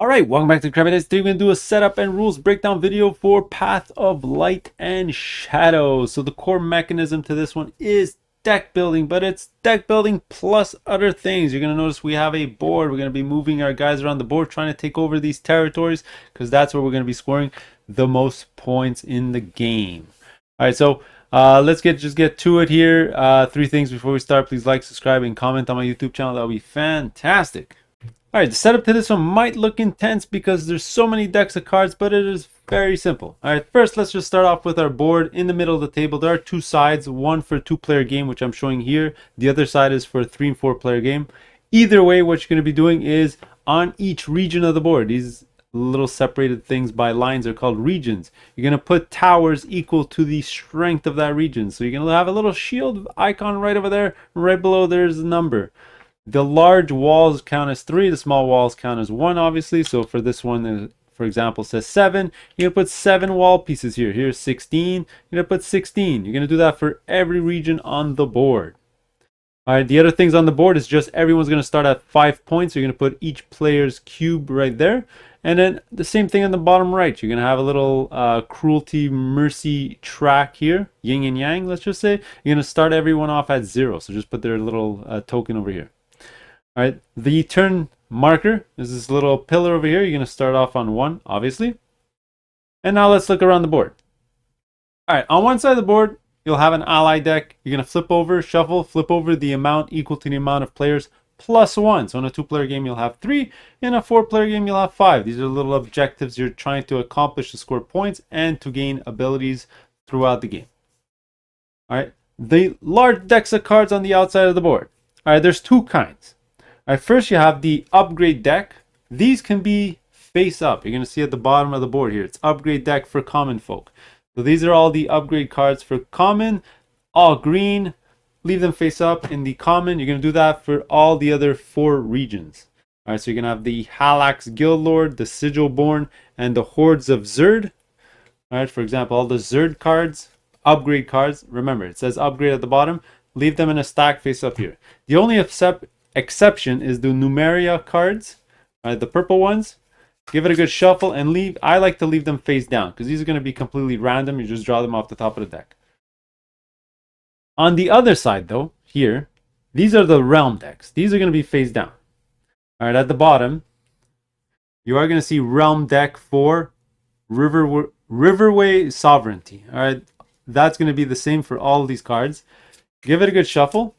All right, welcome back to Crabby. Today we're going to do a setup and rules breakdown video for Path of Light and Shadow. So the core mechanism to this one is deck building, but it's deck building plus other things. You're going to notice we have a board. We're going to be moving our guys around the board, trying to take over these territories, because that's where we're going to be scoring the most points in the game. All right, so let's just get to it here. Three things before we start. Please like, subscribe, and comment on my YouTube channel. That would be fantastic. Alright, the setup to this one might look intense because there's so many decks of cards, but it is very simple. Alright, first let's just start off with our board. In the middle of the table, there are two sides, one for a 2-player game, which I'm showing here. The other side is for a 3- and 4-player game. Either way, what you're going to be doing is on each region of the board, these little separated things by lines are called regions. You're going to put towers equal to the strength of that region. So you're going to have a little shield icon right over there. Right below there's a number. The large walls count as 3, the small walls count as 1, obviously. So for this one, for example, says 7. You're going to put 7 wall pieces here. Here's 16. You're going to put 16. You're going to do that for every region on the board. All right, the other things on the board is just everyone's going to start at 5 points. You're going to put each player's cube right there. And then the same thing on the bottom right. You're going to have a little cruelty mercy track here, yin and yang, let's just say. You're going to start everyone off at 0. So just put their little token over here. All right, the turn marker is this little pillar over here. You're going to start off on 1, obviously. And now let's look around the board. All right, on one side of the board, you'll have an ally deck. You're going to flip over, shuffle, flip over the amount equal to the amount of players plus 1. So in a 2-player game, you'll have 3. In a 4-player game, you'll have 5. These are little objectives you're trying to accomplish to score points and to gain abilities throughout the game. All right, the large decks of cards on the outside of the board. All right, there's 2 kinds. All right, first you have the upgrade deck. These can be face up. You're going to see at the bottom of the board here. It's upgrade deck for common folk. So these are all the upgrade cards for common, all green. Leave them face up in the common. You're going to do that for all the other 4 regions. All right, so you're going to have the Halax Guildlord, the Sigilborn, and the Hordes of Zerd. All right, for example, all the Zerd cards, upgrade cards. Remember, it says upgrade at the bottom. Leave them in a stack face up here. The only exception is the Numerai cards, the purple ones. Give it a good shuffle and leave. I like to leave them face down because these are going to be completely random. You just draw them off the top of the deck. On the other side, though, here, these are the realm decks. These are going to be face down. All right, at the bottom, you are going to see realm deck for Riverway Sovereignty. All right, that's going to be the same for all of these cards. Give it a good shuffle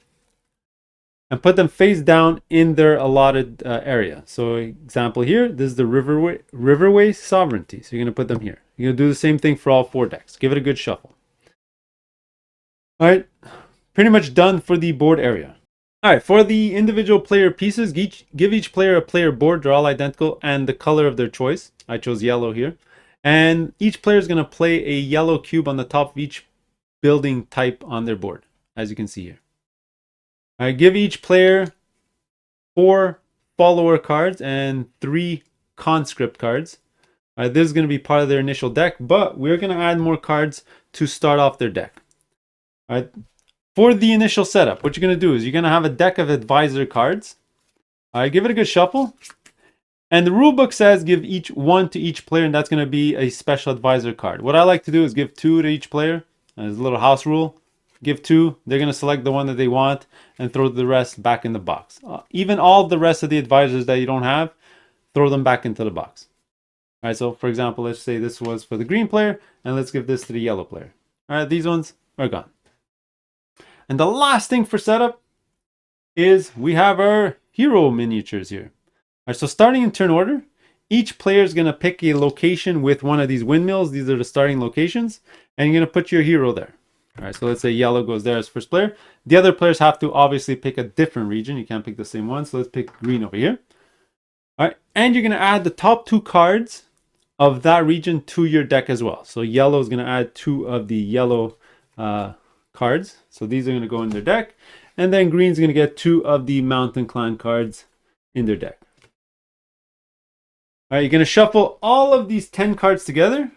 and put them face down in their allotted area. So example here, this is the Riverway Sovereignty. So you're going to put them here. You're going to do the same thing for all 4 decks. Give it a good shuffle. All right, pretty much done for the board area. All right, for the individual player pieces, give each player a player board. They're all identical and the color of their choice. I chose yellow here. And each player is going to play a yellow cube on the top of each building type on their board, as you can see here. I give each player 4 follower cards and 3 conscript cards. This is going to be part of their initial deck, but we're going to add more cards to start off their deck. For the initial setup, what you're going to do is you're going to have a deck of advisor cards. Give it a good shuffle. And the rulebook says give each 1 to each player, and that's going to be a special advisor card. What I like to do is give 2 to each player. There's a little house rule. Give 2. They're going to select the one that they want and throw the rest back in the box. Even all the rest of the advisors that you don't have, throw them back into the box. All right, so for example, let's say this was for the green player, and let's give this to the yellow player. All right, these ones are gone. And the last thing for setup is we have our hero miniatures here. All right, so starting in turn order, each player is going to pick a location with one of these windmills. These are the starting locations, and you're going to put your hero there. All right, so let's say yellow goes there as first player. The other players have to obviously pick a different region. You can't pick the same one. So let's pick green over here. All right, and you're going to add the top 2 cards of that region to your deck as well. So yellow is going to add 2 of the yellow cards. So these are going to go in their deck. And then green is going to get 2 of the Mountain Clan cards in their deck. All right, you're going to shuffle all of these 10 cards together.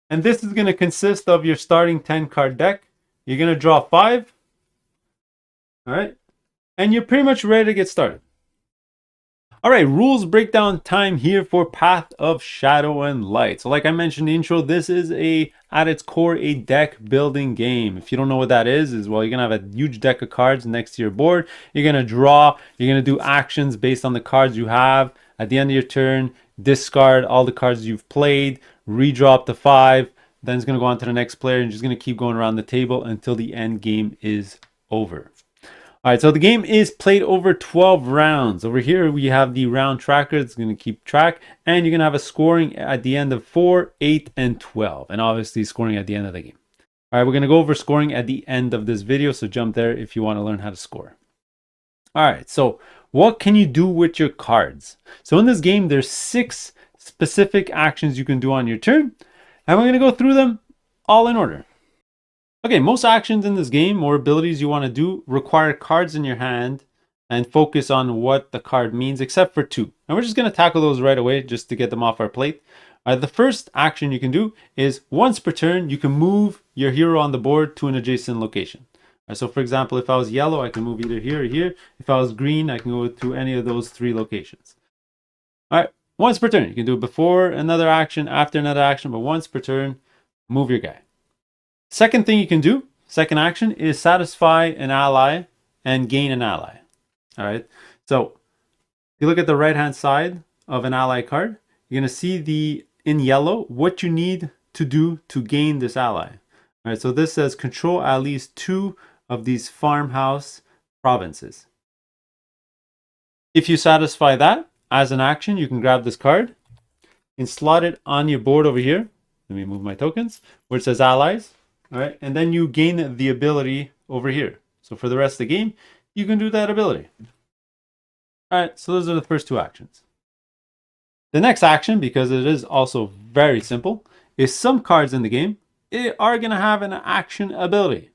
And this is going to consist of your starting 10 card deck. You're going to draw 5. All right. And you're pretty much ready to get started. All right, rules breakdown time here for Path of Shadow and Light. So like I mentioned in the intro, this is at its core, a deck building game. If you don't know what that is well, you're gonna have a huge deck of cards next to your board. You're gonna draw, you're gonna do actions based on the cards you have. At the end of your turn, discard all the cards you've played, redraw up to 5, then it's gonna go on to the next player and just gonna keep going around the table until the end game is over. All right, so the game is played over 12 rounds. Over here, we have the round tracker. It's going to keep track. And you're going to have a scoring at the end of 4, 8, and 12. And obviously scoring at the end of the game. All right, we're going to go over scoring at the end of this video. So jump there if you want to learn how to score. All right, so what can you do with your cards? So in this game, there's 6 specific actions you can do on your turn. And we're going to go through them all in order. Okay, most actions in this game or abilities you want to do require cards in your hand and focus on what the card means, except for 2. And we're just going to tackle those right away just to get them off our plate. The first action you can do is once per turn, you can move your hero on the board to an adjacent location. So for example, if I was yellow, I can move either here or here. If I was green, I can go to any of those 3 locations. All right, once per turn. You can do it before another action, after another action, but once per turn, move your guy. Second thing you can do, second action, is satisfy an ally and gain an ally. All right. So if you look at the right hand side of an ally card, you're going to see in yellow what you need to do to gain this ally. All right. So this says control at least 2 of these farmhouse provinces. If you satisfy that as an action, you can grab this card and slot it on your board over here. Let me move my tokens where it says allies. All right, and then you gain the ability over here. So for the rest of the game, you can do that ability. All right, so those are the first 2 actions. The next action, because it is also very simple, is some cards in the game are going to have an action ability.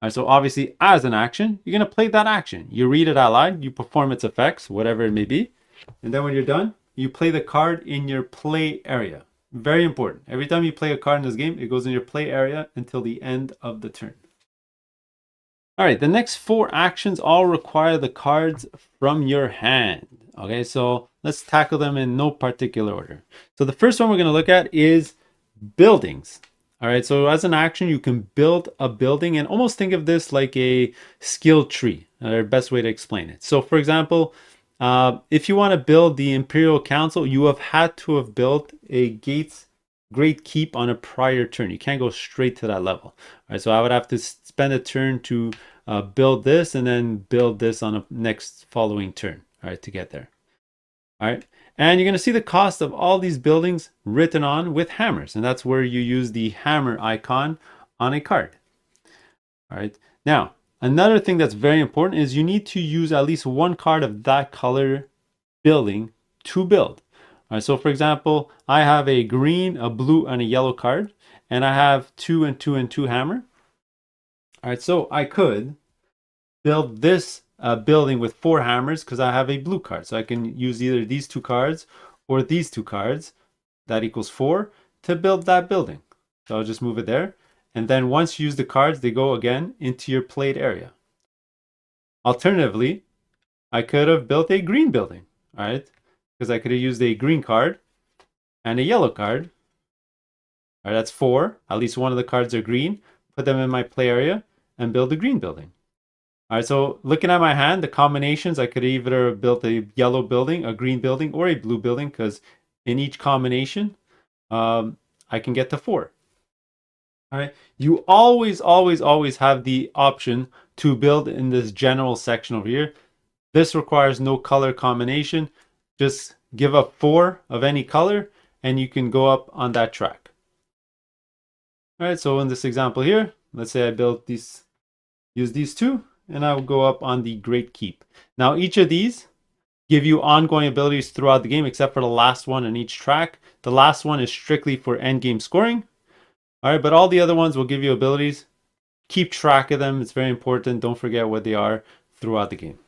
All right, so obviously, as an action, you're going to play that action. You read it out loud, you perform its effects, whatever it may be, and then when you're done, you play the card in your play area. Very important. Every time you play a card in this game, it goes in your play area until the end of the turn. All right, the next 4 actions all require the cards from your hand. Okay, so let's tackle them in no particular order. So the first one we're going to look at is buildings. All right, so as an action, you can build a building and almost think of this like a skill tree, or best way to explain it. So for example, if you want to build the Imperial Council, you have had to have built a Great Keep on a prior turn. You can't go straight to that level. All right, so I would have to spend a turn to build this and then build this on a next following turn, all right, to get there. All right, and you're going to see the cost of all these buildings written on with hammers, and that's where you use the hammer icon on a card. All right, now another thing that's very important is you need to use at least 1 card of that color building to build. All right, so for example, I have a green, a blue, and a yellow card, and I have 2 and 2 and 2 hammer. All right, so I could build this building with 4 hammers because I have a blue card. So I can use either these 2 cards or these 2 cards, that equals 4, to build that building. So I'll just move it there. And then once you use the cards, they go again into your played area. Alternatively, I could have built a green building, all right? Because I could have used a green card and a yellow card. All right, that's 4. At least one of the cards are green. Put them in my play area and build a green building. All right, so looking at my hand, the combinations, I could either have built a yellow building, a green building, or a blue building, because in each combination, I can get to 4. All right, you always have the option to build in this general section over here. This requires no color combination. Just give up 4 of any color and you can go up on that track. All right, so in this example here, let's say I built these, use these 2, and I will go up on the Great Keep. Now each of these give you ongoing abilities throughout the game, except for the last one in each track. The last one is strictly for end game scoring. All right, but all the other ones will give you abilities. Keep track of them. It's very important. Don't forget what they are throughout the game.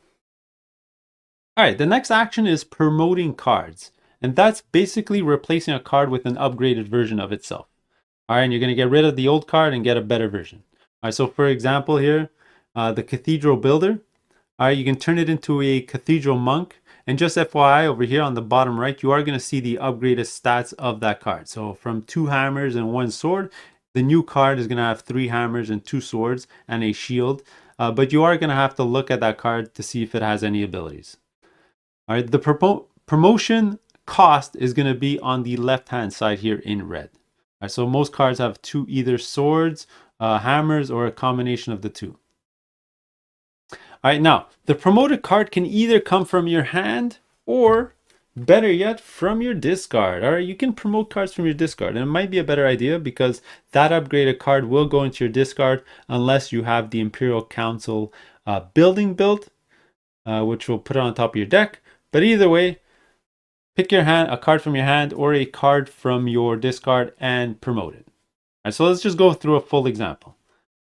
All right, the next action is promoting cards. And that's basically replacing a card with an upgraded version of itself. All right, and you're going to get rid of the old card and get a better version. All right, so for example here, the Cathedral Builder. All right, you can turn it into a Cathedral Monk. And just FYI, over here on the bottom right, you are going to see the upgraded stats of that card. So from 2 hammers and 1 sword, the new card is going to have 3 hammers and 2 swords and a shield. But you are going to have to look at that card to see if it has any abilities. All right, the promotion cost is going to be on the left-hand side here in red. All right, so most cards have either swords, hammers, or a combination of the two. All right, now the promoted card can either come from your hand or, better yet, from your discard. All right, you can promote cards from your discard, and it might be a better idea because that upgraded card will go into your discard unless you have the Imperial Council building built, which will put it on top of your deck. But either way, pick a card from your hand or a card from your discard and promote it. All right, so let's just go through a full example.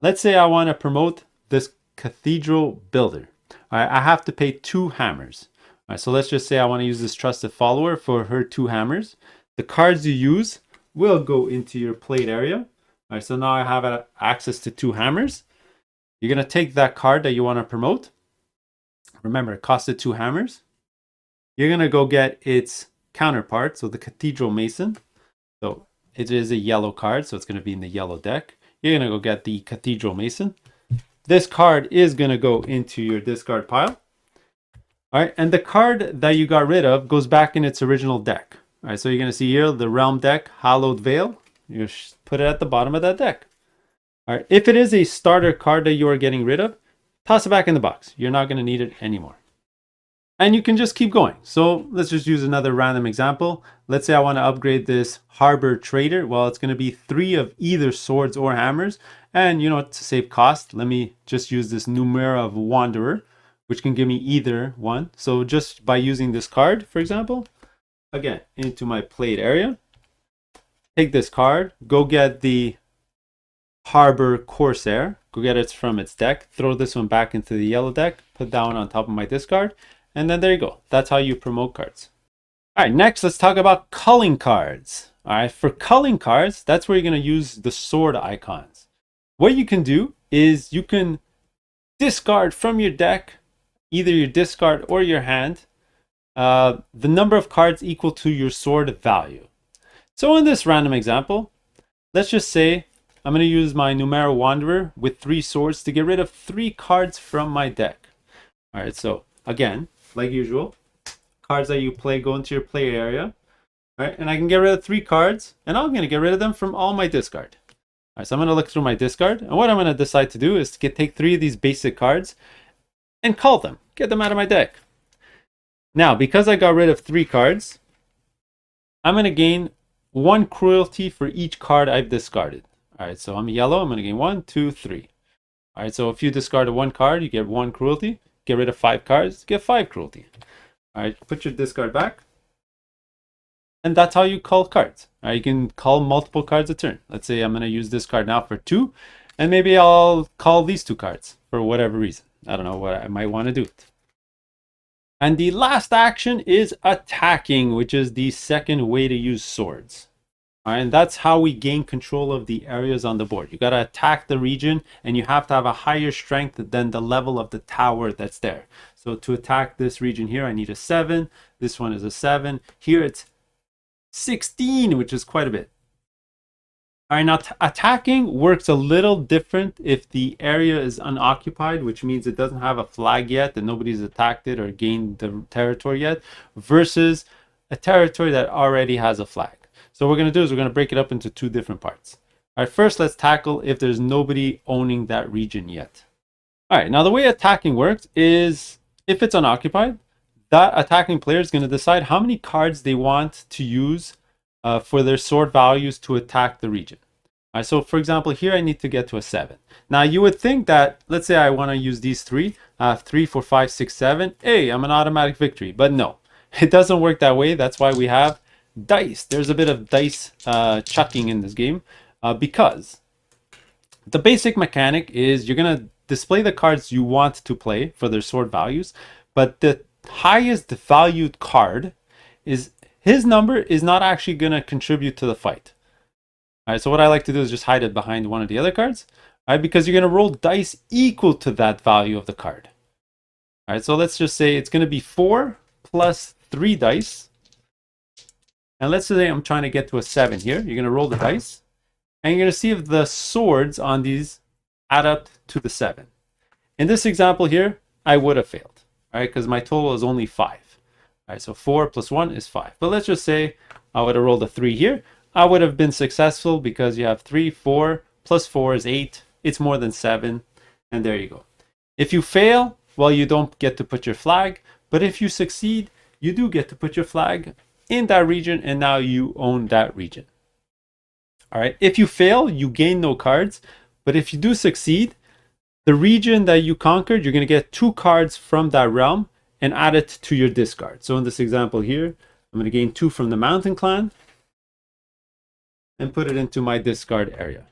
Let's say I want to promote this Cathedral Builder. All right, I have to pay 2 hammers. All right, so let's just say I want to use this Trusted Follower for her 2 hammers. The cards you use will go into your played area. All right, so now I have access to 2 hammers. You're going to take that card that you want to promote. Remember, it costed 2 hammers. You're going to go get its counterpart, so the Cathedral Mason. So it is a yellow card, so it's going to be in the yellow deck. You're going to go get the Cathedral Mason. This card is going to go into your discard pile. All right, and the card that you got rid of goes back in its original deck. All right, so you're going to see here the Realm deck, Hallowed Veil. You put it at the bottom of that deck. All right, if it is a starter card that you are getting rid of, toss it back in the box. You're not going to need it anymore. And you can just keep going. So let's just use another random example. Let's say I want to upgrade this Harbor Trader. Well, it's going to be 3 of either swords or hammers. And to save cost, let me just use this Numerai of Wanderer, which can give me either one. So just by using this card, for example, again, into my played area, take this card, go get the Harbor Corsair, go get it from its deck, throw this one back into the yellow deck, put that one on top of my discard, and then there you go. That's how you promote cards. All right, next let's talk about culling cards. All right, for culling cards, that's where you're going to use the sword icons. What you can do is you can discard from your deck, either your discard or your hand, the number of cards equal to your sword value. So in this random example, let's just say I'm going to use my Numerai Wanderer with 3 swords to get rid of 3 cards from my deck. All right, so again, like usual, cards that you play go into your play area. All right, and I can get rid of 3 cards, and I'm going to get rid of them from all my discard. All right, so I'm going to look through my discard, and what I'm going to decide to do is to take 3 of these basic cards and cull them, get them out of my deck. Now, because I got rid of 3 cards, I'm going to gain 1 cruelty for each card I've discarded. All right, so I'm yellow, I'm going to gain 1, 2, 3. All right, so if you discarded 1 card, you get 1 cruelty. Get rid of 5 cards, get 5 cruelty. All right, put your discard back. And that's how you cull cards. All right, you can cull multiple cards a turn. Let's say I'm going to use this card now for 2, and maybe I'll cull these 2 cards for whatever reason. I don't know what I might want to do. And the last action is attacking, which is the second way to use swords. All right, and that's how we gain control of the areas on the board. You got to attack the region, and you have to have a higher strength than the level of the tower that's there. So to attack this region here, I need a 7. This one is a 7. Here it's 16, which is quite a bit. All right, now attacking works a little different if the area is unoccupied, which means it doesn't have a flag yet, that nobody's attacked it or gained the territory yet, versus a territory that already has a flag. So what we're going to do is we're going to break it up into 2 different parts. All right, first let's tackle if there's nobody owning that region yet. All right, now the way attacking works is if it's unoccupied, that attacking player is going to decide how many cards they want to use for their sword values to attack the region. All right, so for example, here I need to get to a 7. Now you would think that, let's say I want to use these 3, 3, 4, 5, 6, 7. Hey, I'm an automatic victory, but no, it doesn't work that way. That's why we have dice. There's a bit of dice chucking in this game because the basic mechanic is you're going to display the cards you want to play for their sword values, but the highest valued card is his number is not actually going to contribute to the fight. All right, so what I like to do is just hide it behind one of the other cards, all right, because you're going to roll dice equal to that value of the card. All right, so let's just say it's going to be 4 plus 3 dice. And let's say I'm trying to get to a 7 here. You're going to roll the dice. And you're going to see if the swords on these add up to the 7. In this example here, I would have failed. All right, because my total is only 5. All right, so 4 plus 1 is 5. But let's just say I would have rolled a 3 here. I would have been successful because you have 3, 4, plus 4 is 8. It's more than 7. And there you go. If you fail, well, you don't get to put your flag. But if you succeed, you do get to put your flag in that region, and now you own that region. All right. If you fail, you gain no cards. But if you do succeed, the region that you conquered, you're going to get 2 cards from that realm and add it to your discard. So in this example here, I'm going to gain 2 from the Mountain Clan and put it into my discard area.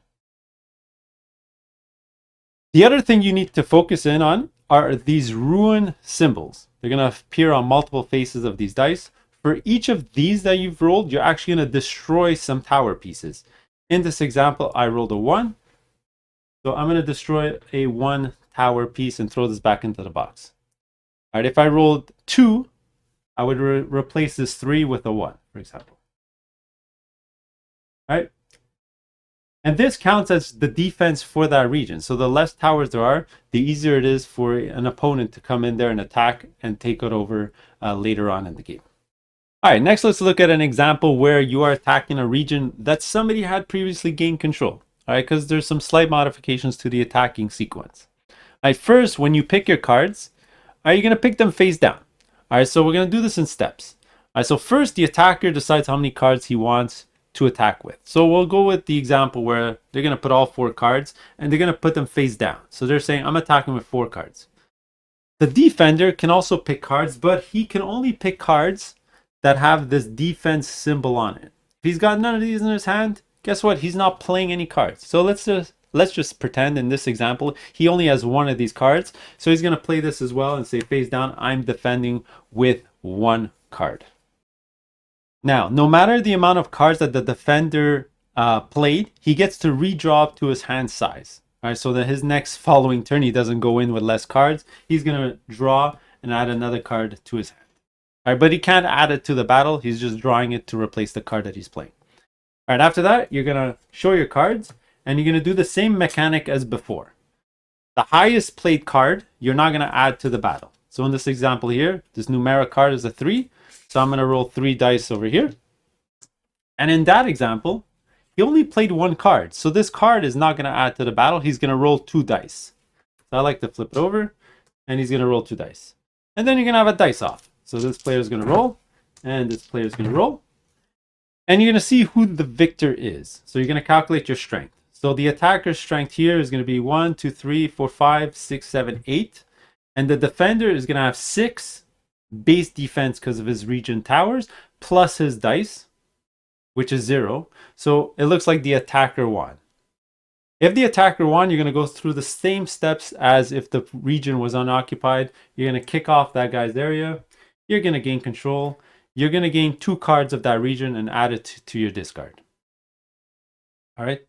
The other thing you need to focus in on are these ruin symbols. They're going to appear on multiple faces of these dice. For each of these that you've rolled, you're actually going to destroy some tower pieces. In this example, I rolled a 1. So I'm going to destroy a 1 tower piece and throw this back into the box. All right, if I rolled 2, I would replace this 3 with a 1, for example. All right. And this counts as the defense for that region. So the less towers there are, the easier it is for an opponent to come in there and attack and take it over later on in the game. All right, next let's look at an example where you are attacking a region that somebody had previously gained control. All right, because there's some slight modifications to the attacking sequence. All right, first, when you pick your cards, are you going to pick them face down? All right, so we're going to do this in steps. All right, so first, the attacker decides how many cards he wants to attack with. So we'll go with the example where they're going to put all 4 cards and they're going to put them face down. So they're saying, I'm attacking with 4 cards. The defender can also pick cards, but he can only pick cards that have this defense symbol on it. If he's got none of these in his hand, guess what? He's not playing any cards. So let's just pretend in this example, he only has 1 of these cards. So he's going to play this as well and say face down, I'm defending with 1 card. Now, no matter the amount of cards that the defender played, he gets to redraw up to his hand size. All right, so that his next following turn, he doesn't go in with less cards. He's going to draw and add another card to his hand. All right, but he can't add it to the battle. He's just drawing it to replace the card that he's playing. All right, after that, you're going to show your cards, and you're going to do the same mechanic as before. The highest played card, you're not going to add to the battle. So in this example here, this Numerai card is a 3. So I'm going to roll 3 dice over here. And in that example, he only played 1 card. So this card is not going to add to the battle. He's going to roll 2 dice. So I like to flip it over, and he's going to roll 2 dice. And then you're going to have a dice off. So this player is going to roll, and this player is going to roll. And you're going to see who the victor is. So you're going to calculate your strength. So the attacker's strength here is going to be 1, 2, 3, 4, 5, 6, 7, 8. And the defender is going to have 6 base defense because of his region towers, plus his dice, which is 0. So it looks like the attacker won. If the attacker won, you're going to go through the same steps as if the region was unoccupied. You're going to kick off that guy's area. You're going to gain control. You're going to gain 2 cards of that region and add it to your discard. All right.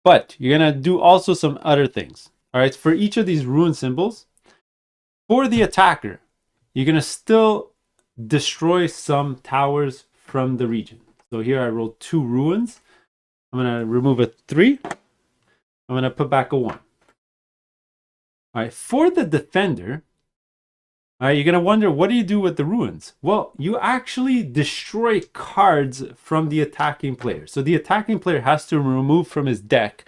But you're going to do also some other things. All right. For each of these rune symbols, for the attacker, you're going to still destroy some towers from the region. So here I rolled 2 ruins. I'm going to remove a 3. I'm going to put back a 1. All right. For the defender, all right, you're going to wonder, what do you do with the ruins? Well, you actually destroy cards from the attacking player. So the attacking player has to remove from his deck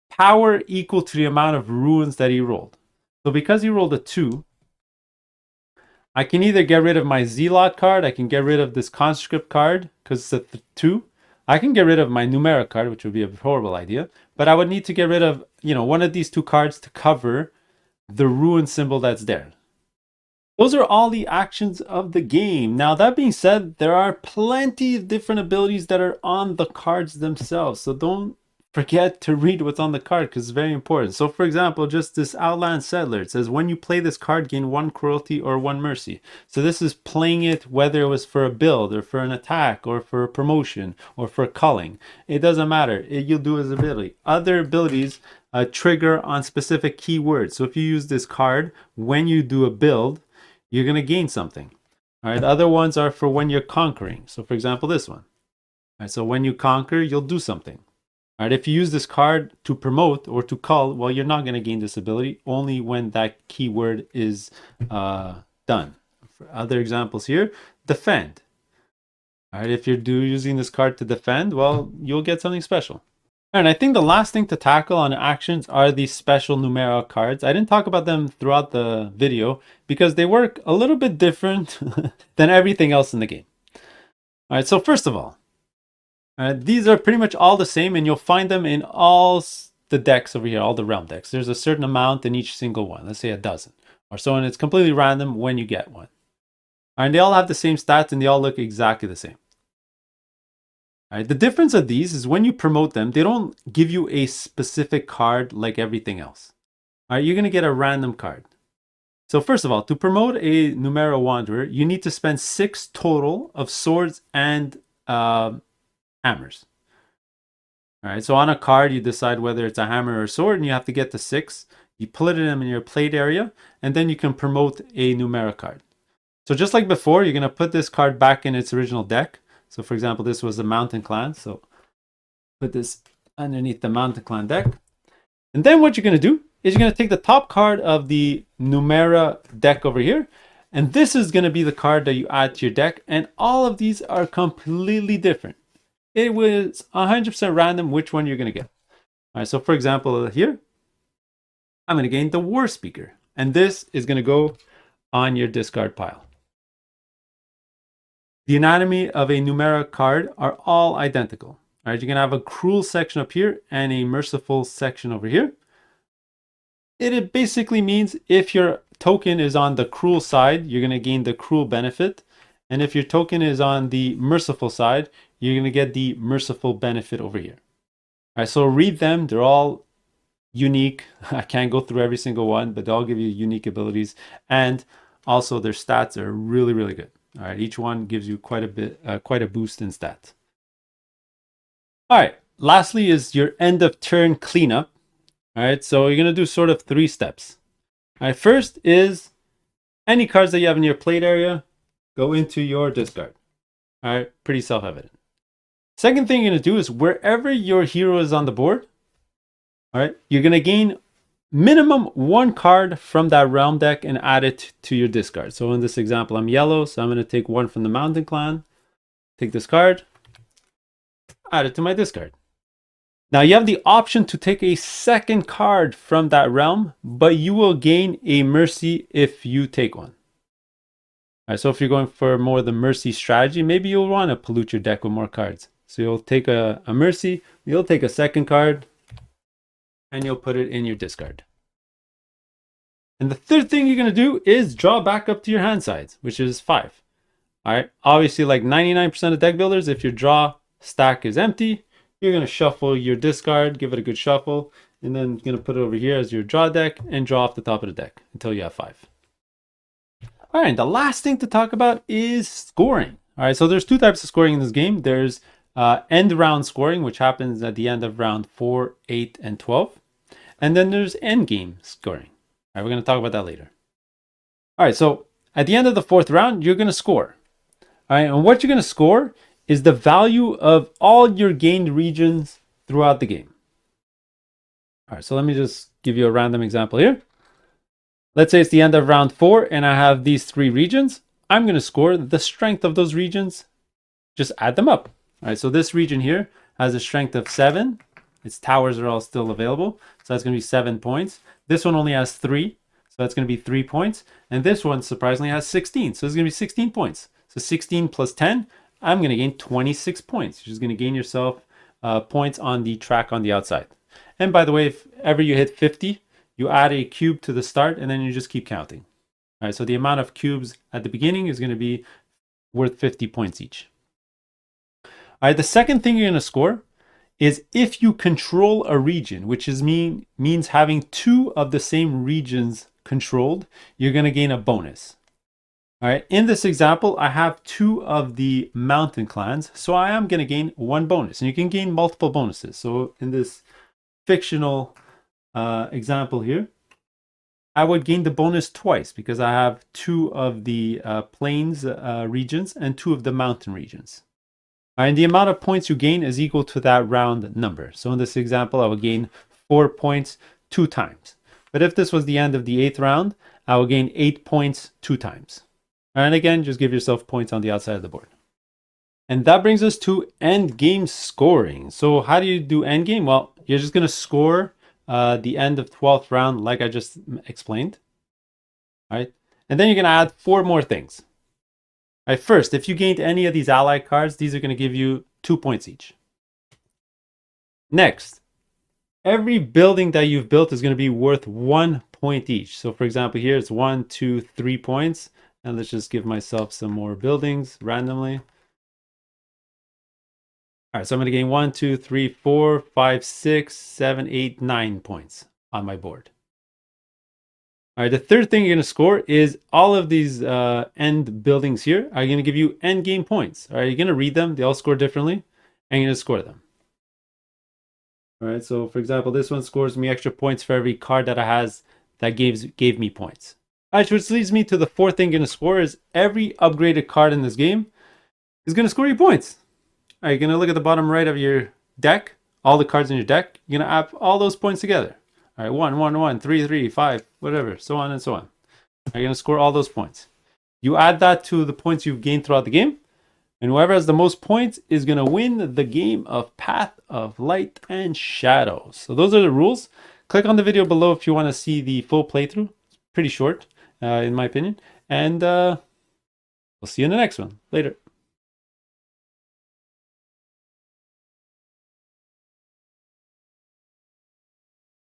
power equal to the amount of ruins that he rolled. So because he rolled a 2, I can either get rid of my Zealot card, I can get rid of this Conscript card because it's a 2. I can get rid of my Numerai card, which would be a horrible idea. But I would need to get rid of, one of these 2 cards to cover the ruin symbol that's there. Those are all the actions of the game. Now, that being said, there are plenty of different abilities that are on the cards themselves. So don't forget to read what's on the card because it's very important. So, for example, just this Outland Settler. It says, when you play this card, gain 1 cruelty or 1 mercy. So this is playing it whether it was for a build or for an attack or for a promotion or for culling. It doesn't matter. You'll do his ability. Other abilities trigger on specific keywords. So if you use this card when you do a build, you're going to gain something. All right, other ones are for when you're conquering. So for example, this one. All right, so when you conquer, you'll do something. All right, if you use this card to promote or to cull, well, you're not going to gain this ability only when that keyword is done. For other examples here, defend. All right, if you're using this card to defend, well, you'll get something special. And I think the last thing to tackle on actions are these special Numerai cards. I didn't talk about them throughout the video because they work a little bit different than everything else in the game. All right, so first of all, these are pretty much all the same, and you'll find them in all the decks over here, all the realm decks. There's a certain amount in each single one, let's say a dozen or so, and it's completely random when you get one. All right, they all have the same stats and they all look exactly the same. All right, the difference of these is when you promote them, they don't give you a specific card like everything else. All right, you're going to get a random card. So first of all, to promote a Numerai Wanderer, you need to spend 6 total of swords and hammers. All right, so on a card, you decide whether it's a hammer or a sword, and you have to get to 6. You put them in your plate area, and then you can promote a Numerai card. So just like before, you're going to put this card back in its original deck. So for example, this was the Mountain Clan. So put this underneath the Mountain Clan deck. And then what you're going to do is you're going to take the top card of the Numerai deck over here. And this is going to be the card that you add to your deck. And all of these are completely different. It was 100% random which one you're going to get. All right, so for example, here, I'm going to gain the War Speaker. And this is going to go on your discard pile. The anatomy of a Numerai card are all identical. All right, you're going to have a cruel section up here and a merciful section over here. It basically means if your token is on the cruel side, you're going to gain the cruel benefit. And if your token is on the merciful side, you're going to get the merciful benefit over here. All right, so read them. They're all unique. I can't go through every single one, but they all give you unique abilities. And also their stats are really, really good. All right, each one gives you quite a boost in stats. All right, lastly is your end of turn cleanup. All right, so you're going to do sort of 3 steps. All right, first is any cards that you have in your plate area go into your discard. All right, pretty self-evident. Second thing you're going to do is wherever your hero is on the board, all right, you're going to gain minimum 1 card from that realm deck and add it to your discard. So in this example, I'm yellow, so I'm going to take 1 from the Mountain Clan, take this card, add it to my discard. Now you have the option to take a second card from that realm, but you will gain a mercy if you take one. All right, so if you're going for more of the mercy strategy, maybe you'll want to pollute your deck with more cards. So you'll take a mercy, you'll take a second card, and you'll put it in your discard. And the third thing you're going to do is draw back up to your hand sides, which is 5. All right, obviously like 99% of deck builders, if your draw stack is empty, you're going to shuffle your discard, give it a good shuffle, and then you're going to put it over here as your draw deck and draw off the top of the deck until you have 5. All right, the last thing to talk about is scoring. All right, so there's 2 types of scoring in this game. There's end round scoring, which happens at the end of round 4, 8, and 12. And then there's end game scoring. All right, we're going to talk about that later. All right, so at the end of the 4th round, you're going to score. All right, and what you're going to score is the value of all your gained regions throughout the game. All right, so let me just give you a random example here. Let's say it's the end of round 4 and I have these 3 regions. I'm going to score the strength of those regions. Just add them up. All right, so this region here has a strength of 7. Its towers are all still available. So that's going to be 7 points. This one only has 3. So that's going to be 3 points. And this one surprisingly has 16. So it's going to be 16 points. So 16 plus 10, I'm going to gain 26 points. You're just going to gain yourself points on the track on the outside. And by the way, if ever you hit 50, you add a cube to the start and then you just keep counting. All right, so the amount of cubes at the beginning is going to be worth 50 points each. All right, the second thing you're going to score is if you control a region, which is means having 2 of the same regions controlled, you're going to gain a bonus. All right, in this example, I have 2 of the mountain clans, so I am going to gain 1 bonus, and you can gain multiple bonuses. So in this fictional example here, I would gain the bonus twice because I have 2 of the plains regions and 2 of the mountain regions. All right, and the amount of points you gain is equal to that round number. So in this example, I would gain 4 points 2 times. But if this was the end of the 8th round, I will gain 8 points 2 times. And again, just give yourself points on the outside of the board. And that brings us to end game scoring. So how do you do end game? Well, you're just going to score the end of 12th round like I just explained. All right. And then you're going to add 4 more things. All right, first, if you gained any of these ally cards, these are going to give you 2 points each. Next, every building that you've built is going to be worth 1 point each. So for example, here it's 1, 2, 3 points. And let's just give myself some more buildings randomly. All right, so I'm going to gain 1, 2, 3, 4, 5, 6, 7, 8, 9 points on my board. All right, the third thing you're going to score is all of these end buildings here are going to give you end game points. All right, you're going to read them. They all score differently, and you're going to score them. All right, so for example, this one scores me extra points for every card that it has that gave me points. All right, which leads me to the fourth thing you're going to score is every upgraded card in this game is going to score you points. All right, you're going to look at the bottom right of your deck, all the cards in your deck. You're going to add all those points together. All right, 1, 1, 1, 3, 3, 5, whatever, so on and so on. You're going to score all those points. You add that to the points you've gained throughout the game, and whoever has the most points is going to win the game of Path of Light and Shadows. So those are the rules. Click on the video below if you want to see the full playthrough. It's pretty short, in my opinion. And we'll see you in the next one. Later.